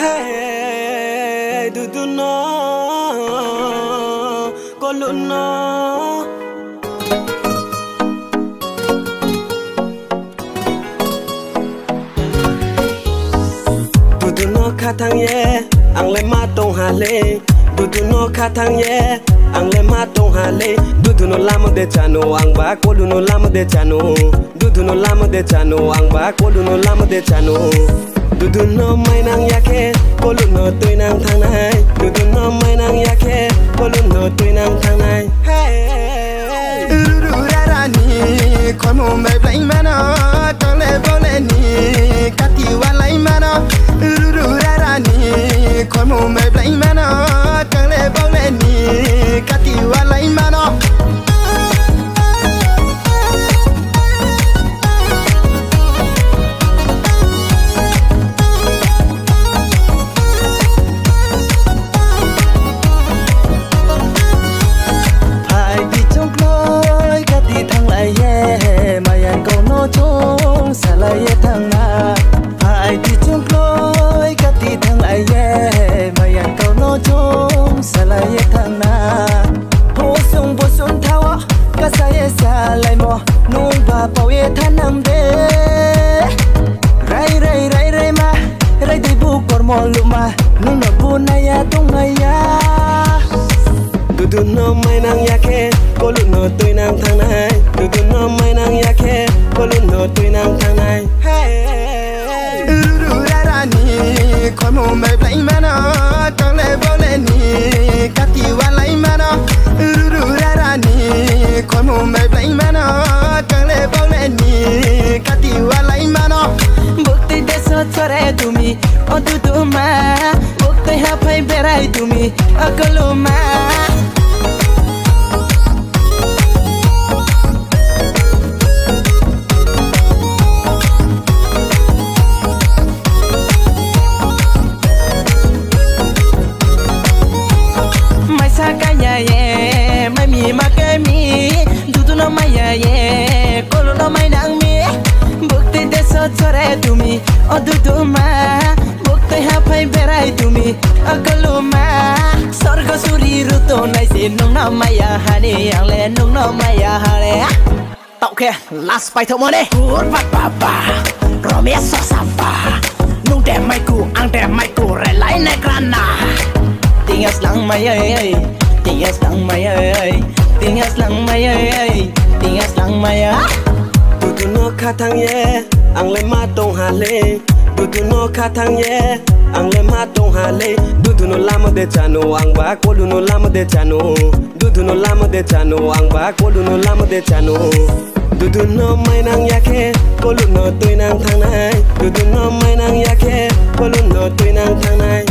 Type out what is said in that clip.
hey du du no cô luôn no du du no khát thang ye ang le ma tông hà lê du du no khát thang ye ang le ma tông hà lê du du no lama de chano ang ba cô lu no lama de chano du du no lama de chano ang ba cô lu no lama de chano du du no mai nang yake cô lu no tôi nang thang này du du no mai nang yake cô lu no tôi nang thang này hey du du ra ra ni khói mù mây bay mà nó con lê vô lê ni cắt ti wa lấy mà nó du du ra ra ni khói mù mây bay mà nó con lê vô lê ni cắt ti wa lấy mà nó chung xa lại thằng na phải đi chung lối cắt đi thằng lại mày ăn câu nó chung xa lại thằng na vô sung thao cả say xa lại mò nung và bao ye than nằm đê rai mà rai đi bu cor mò lụm mà nung nó bu nay ya tung ngày ya du du no mai nang yake cô lu no tôi nang thang này du du no mai nang yake cô lu no tôi nang thang này hey du du ra ra ni khói mù mây bay mà nó con lê vô lê ni cắt ti wa lấy mà nó du du ra ra ni khói mù mây bay mà nó con lê vô lê ni cắt ti wa lấy mà nó bukti desa chore tumi o du du ma bukti ha phai berai tumi akalo ma mai mi ma cái mi du du no mai ye cô lu no mai nang mi bukti de so chore tumi o du du ma bukti ha phai berai tumi akalo ma sorga suri ruto nai sin nong no mai ya hani yang le nong no mai ya hale tao khe last bài thâu mơ đi cuốn vắt bà bà rồi mía so sapa nung đẹp mai cu ăn đẹp mai cu rồi lấy này grana tiếng lăng mai ơi tiếng lăng mai ơi tiếng lăng mai ơi tiếng lăng mai á du du no khát thang ye ang le ma tông hà lê du du no khát thang ye ang le ma tông hà lê du du no lama de chano ang ba cô lu no lama de chano du du no lama de chano ang ba cô lu no lama de chano du du no mai nang yake cô lu no tôi nang thang này du du no mai nang yake cô lu no tôi nang thang này